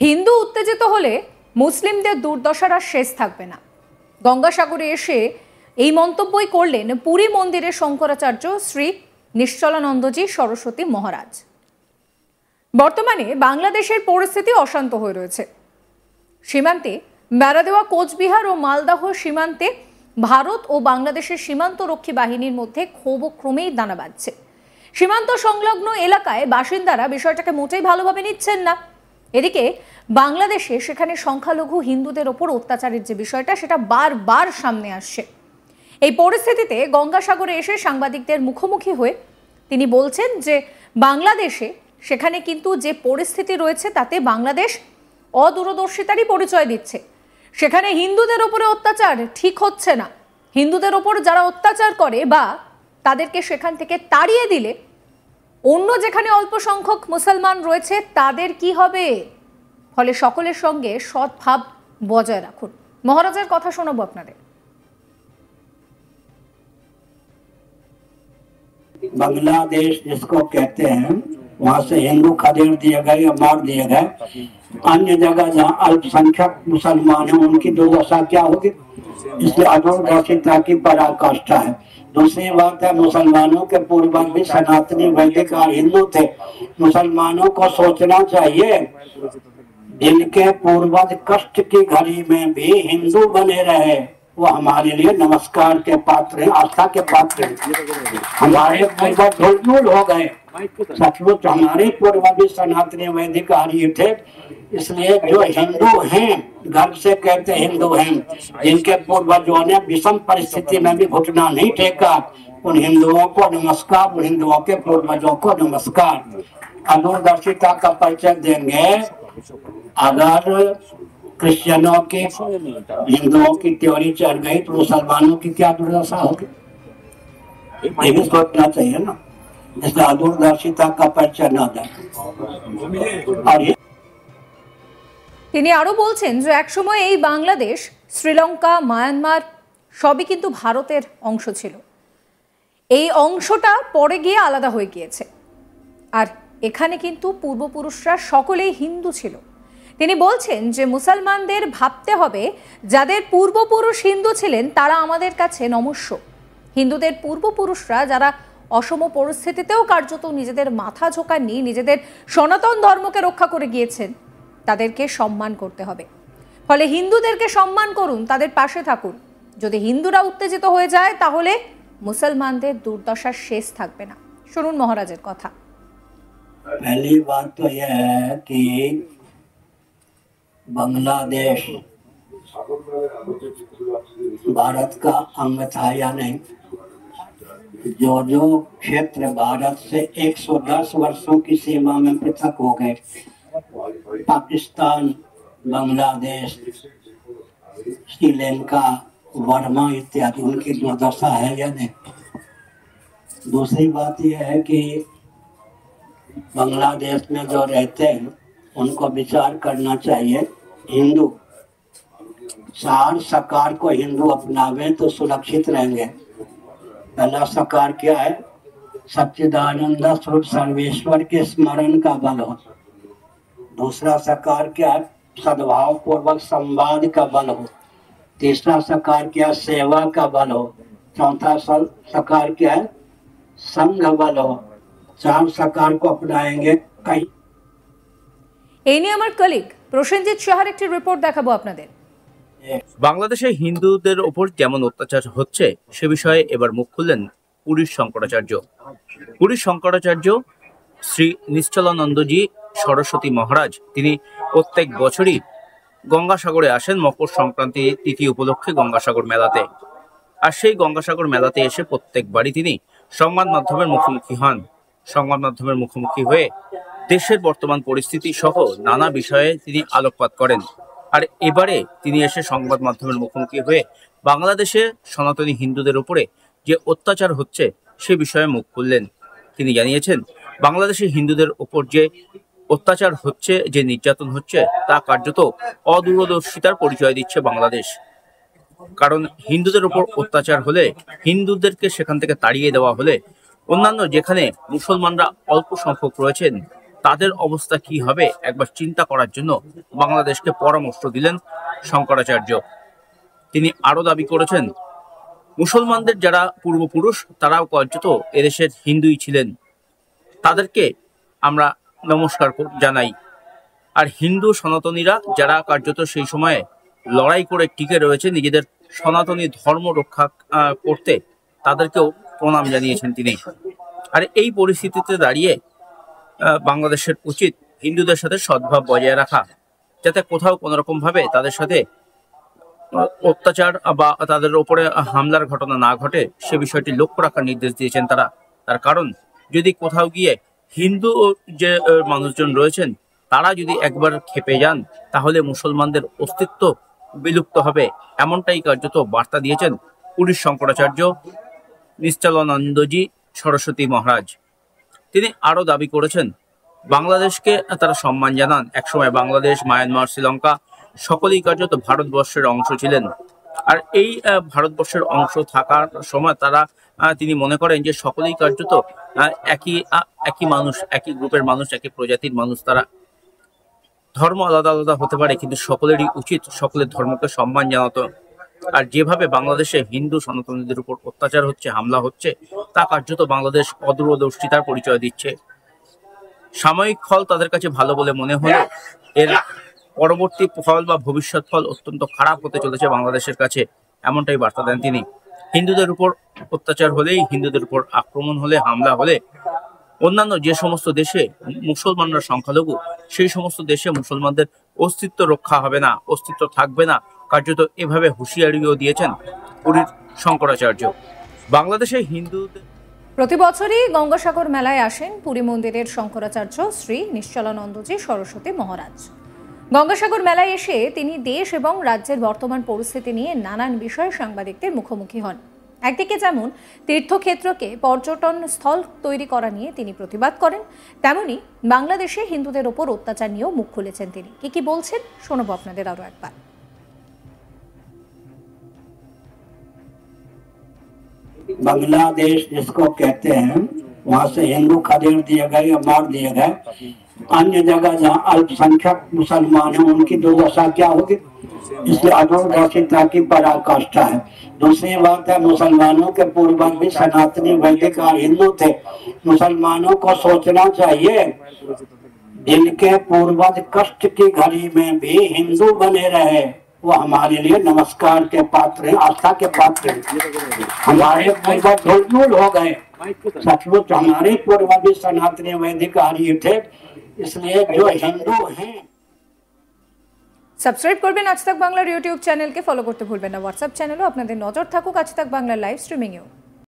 হিন্দু উত্তেজিত হলে মুসলিমদের দুর্দশার আর শেষ থাকবে না। গঙ্গাসাগরে এসে এই মন্তব্যই করলেন পুরী মন্দিরের শঙ্করাচার্য শ্রী নিশ্চলানন্দজি সরস্বতী মহারাজ। বর্তমানে বাংলাদেশের পরিস্থিতি অশান্ত হয়ে রয়েছে। সীমান্তে বেড়া দেওয়া কোচবিহার ও মালদহ সীমান্তে ভারত ও বাংলাদেশের সীমান্তরক্ষী বাহিনীর মধ্যে ক্ষোভ ক্রমেই দানা বাঁধছে। সীমান্ত সংলগ্ন এলাকায় বাসিন্দারা বিষয়টাকে মোটেই ভালোভাবে নিচ্ছেন না। এদিকে বাংলাদেশে সেখানে সংখ্যালঘু হিন্দুদের ওপর অত্যাচারের যে বিষয়টা সেটা বারবার সামনে আসছে। এই পরিস্থিতিতে গঙ্গাসাগরে এসে সাংবাদিকদের মুখোমুখি হয়ে তিনি বলছেন যে বাংলাদেশে সেখানে কিন্তু যে পরিস্থিতি রয়েছে তাতে বাংলাদেশ অদূরদর্শিতারই পরিচয় দিচ্ছে। সেখানে হিন্দুদের ওপরে অত্যাচার ঠিক হচ্ছে না। হিন্দুদের ওপর যারা অত্যাচার করে বা তাদেরকে সেখান থেকে তাড়িয়ে দিলে অন্য যেখানে অল্প সংখ্যক মুসলমান রয়েছে তাদের কি হবে? ফলে সকলের সঙ্গে সৎভাব বজায় রাখুন। মহারাজের কথা শোনাবো আপনাদের। बांग्लादेश जिसको कहते हैं वहाँ से हिंदू खदेड़ दिए गए या मार दिए गए। अन्य जगह जहाँ अल्पसंख्यक मुसलमान हैं उनकी दुर्दशा क्या होगी? इसलिए अदूरदर्शिता की पराकाष्ठा है। दूसरी बात है, मुसलमानों के पूर्वज भी सनातनी वैदिक और हिंदू थे। मुसलमानों को सोचना चाहिए जिनके पूर्वज कष्ट की घड़ी में भी हिंदू बने रहे वो हमारे लिए नमस्कार के पात्र हैं, आस्था के पात्र हैं। हमारे पूर्वज धूल हो गए, सचमुच हमारे पूर्वज भी सनातनी वैदिक आर्य थे। इसलिए जो हिंदू हैं, गर्व से कहते हिंदू हैं, जिनके पूर्वजों ने विषम परिस्थिति में भी घुटना नहीं टेका, उन हिंदुओं को नमस्कार, उन हिंदुओं के पूर्वजों को नमस्कार। अदूरदर्शिता का परिचय देंगे। अगर क्रिश्चियनों की हिंदुओं की त्योरी चढ़ गई तो मुसलमानों की क्या दुर्दशा होगी? ये भी सोचना चाहिए ना। इसलिए अदूरदर्शिता का परिचय न दें। তিনি আরো বলছেন যে একসময় এই বাংলাদেশ, শ্রীলঙ্কা, মায়ানমার সবই কিন্তু ভারতের অংশ ছিল। এই অংশটা পরে গিয়ে আলাদা হয়ে গিয়েছে। আর এখানে কিন্তু পূর্বপুরুষরা সকলেই হিন্দু ছিল। তিনি বলছেন যে মুসলমানদের ভাবতে হবে যাদের পূর্বপুরুষ হিন্দু ছিলেন তারা আমাদের কাছে নমস্য। হিন্দুদের পূর্বপুরুষরা যারা অসম পরিস্থিতিতেও কার্যত নিজেদের মাথা ঝোঁকাননি, নিজেদের সনাতন ধর্মকে রক্ষা করে গিয়েছেন, তাদেরকে সম্মান করতে হবে। ফলে হিন্দুদেরকে সম্মান করুন, তাদের পাশে থাকুন। যদি হিন্দুরা উত্তেজিত হয়ে যায় তাহলে মুসলমানদের দুর্দশার শেষ থাকবে না। শুনুন মহারাজের কথা। पहली बात तो यह है कि बांग्लादेश भारत का अंग था या नहीं। जो क्षेत्र भारत से 110 वर्षों की सीमा में पृथक हो गए, पाकिस्तान, बांग्लादेश, श्रीलंका, बर्मा इत्यादि, उनकी दुर्दशा है या नहीं। दूसरी बात यह है कि बांग्लादेश में जो रहते हैं उनको विचार करना चाहिए। हिंदू सार सकार को हिंदू अपनावे तो सुरक्षित रहेंगे। पहला सकार क्या है? सच्चिदानंद स्वरूप सर्वेश्वर के स्मरण का बल हो। दूसरा सकार क्या है? सद्भाव पूर्वक संवाद का बल हो। तीसरा सकार क्या? सेवा का बल हो। चौथा सकार क्या है? संघ बल हो। चार सकार को अपनाएंगे कई। এই নিয়ে আমার কলিগ প্রসেনজিৎ সাহার একটি রিপোর্ট দেখাবো আপনাদের। বাংলাদেশে হিন্দুদের ওপর যেমন অত্যাচার হচ্ছে সে বিষয়ে এবার মুখ খুললেন পুরীর শঙ্করাচার্য। পুরীর শঙ্করাচার্য শ্রী নিশ্চলানন্দজি সরস্বতী মহারাজ তিনি প্রত্যেক বছরই গঙ্গাসাগরে আসেন মকর সংক্রান্তি তিথি উপলক্ষে গঙ্গাসাগর মেলাতে। আর সেই গঙ্গাসাগর মেলাতে এসে প্রত্যেকবারই তিনি সংবাদ মাধ্যমের মুখোমুখি হন। সংবাদ মাধ্যমের মুখোমুখি হয়ে দেশের বর্তমান পরিস্থিতি সহ নানা বিষয়ে তিনি আলোকপাত করেন। আর এবারে তিনি এসে সংবাদ মাধ্যমের মুখোমুখি হয়ে বাংলাদেশে সনাতনী হিন্দুদের উপরে যে অত্যাচার হচ্ছে সে বিষয়ে মুখ খুললেন। তিনি জানিয়েছেন বাংলাদেশে হিন্দুদের ওপর যে অত্যাচার হচ্ছে, যে নির্যাতন হচ্ছে তা কার্যত অদূরদর্শিতার পরিচয় দিচ্ছে বাংলাদেশ। কারণ হিন্দুদের উপর অত্যাচার হলে, হিন্দুদেরকে সেখান থেকে তাড়িয়ে দেওয়া হলে অন্যান্য যেখানে মুসলমানরা অল্প সংখ্যক রয়েছেন তাদের অবস্থা কি হবে একবার চিন্তা করার জন্য বাংলাদেশকে পরামর্শ দিলেন শঙ্করাচার্য। তিনি আরো দাবি করেছেন, মুসলমানদের যারা পূর্বপুরুষ তারাও কার্যত এদেশের হিন্দুই ছিলেন, তাদেরকে আমরা নমস্কার জানাই। আর হিন্দু সনাতনীরা যারা কার্যত সেই সময়ে লড়াই করে টিকে রয়েছে নিজেদের সনাতনী ধর্ম রক্ষা করতে, তাদেরকেও প্রণাম জানিয়েছেন তিনি। আর এই পরিস্থিতিতে দাঁড়িয়ে বাংলাদেশের উচিত হিন্দুদের সাথে সদ্ভাব বজায় রাখা, যাতে কোথাও কোনো রকম ভাবে তাদের সাথে অত্যাচার বা তাদের উপরে হামলার ঘটনা না ঘটে, সে বিষয়টি লক্ষ্য রাখার নির্দেশ দিয়েছেন তারা। তার কারণ, যদি কোথাও গিয়ে হিন্দু যে মানুষজন রয়েছেন তারা যদি একবার খেপে যান, তাহলে মুসলমানদের অস্তিত্ব বিলুপ্ত হবে, এমনটাই কার্যত বার্তা দিয়েছেন পুরীর শঙ্করাচার্য নিশ্চলানন্দজি সরস্বতী মহারাজ। তিনি আরো দাবি করেছেন, বাংলাদেশকে তারা সম্মান জানান। একসময় বাংলাদেশ, মায়ানমার, শ্রীলঙ্কা সকলেই কার্যত ভারতবর্ষের অংশ ছিলেন। আর এই ভারতবর্ষের অংশ থাকার সময় তারা তিনি মনে করেন যে সকলেই কার্যত একই মানুষ, একই গ্রুপের মানুষ, একই প্রজাতির মানুষ। তারা ধর্ম আলাদা আলাদা হতে পারে, কিন্তু সকলেরই উচিত সকলের ধর্মকে সম্মান জানাতো। আর যেভাবে বাংলাদেশে হিন্দু সনাতনীদের উপর অত্যাচার হচ্ছে, হামলা হচ্ছে, তা কার্যত বাংলাদেশ অদূরদর্শিতার পরিচয় দিচ্ছে। সাময়িক ফল তাদের কাছে ভালো বলে মনে হলেও এর পরবর্তী ফল বা ভবিষ্যৎ ফল অত্যন্ত খারাপ হতে চলেছে বাংলাদেশের কাছে, এমনটাই বার্তা দেন তিনি। হিন্দুদের উপর অত্যাচার হলেই, হিন্দুদের উপর আক্রমণ হলে, হামলা হলে অন্যান্য যে সমস্ত দেশে মুসলমানরা সংখ্যালঘু, সেই সমস্ত দেশে মুসলমানদের অস্তিত্ব রক্ষা হবে না, অস্তিত্ব থাকবে না, কার্যত এভাবে হুঁশিয়ারিও দিয়েছেন পুরীর শঙ্করাচার্য। বাংলাদেশে হিন্দুদের প্রতি বছরই গঙ্গাসাগর মেলায় আসেন পুরী মন্দিরের শঙ্করাচার্য শ্রী নিশ্চলানন্দজি সরস্বতী মহারাজ। গঙ্গাসাগর মেলায় এসে তিনি দেশ এবং রাজ্যের বর্তমান পরিস্থিতি নিয়ে নানান বিষয়ে সাংবাদিকদের মুখোমুখি হন। একদিকে যেমন তীর্থক্ষেত্রকে পর্যটন স্থল তৈরি করা নিয়ে তিনি প্রতিবাদ করেন, তেমনি বাংলাদেশে হিন্দুদের ওপর অত্যাচার নিয়েও মুখ খুলেছেন তিনি। কি বলছেন শোনাবো আপনাদের আরো একবার। बांग्लादेश जिसको कहते हैं, वहाँ से हिंदू खदेड़ दिए गए या मार दिए गए। अन्य जगह जहाँ अल्पसंख्यक मुसलमान हैं, उनकी दुर्दशा क्या होगी? इसलिए अधोगतिता की पराकाष्ठा है। दूसरी बात है, मुसलमानों के पूर्वज भी सनातनी वैदिक और हिंदू थे। मुसलमानों को सोचना चाहिए, जिनके पूर्वज कष्ट की घड़ी में भी हिंदू बने रहे, वो हमारे लिए नमस्कार के पात्र हैं, आस्था के पात्र हैं। हमारे पूर्वज धूल हो गए, सचमुच हमारे पूर्वज भी सनातनी वैदिक आर्य थे। इसलिए जो हिंदू हैं, সাবস্ক্রাইব করবেন আজ তাক বাংলার ইউটিউব চ্যানেলকে, ফলো করতে ভুলবেন না হোয়াটসঅ্যাপ চ্যানেলও। আপনাদের নজর থাকুক আজ তাক বাংলার লাইভ স্ট্রিমিংয়েও।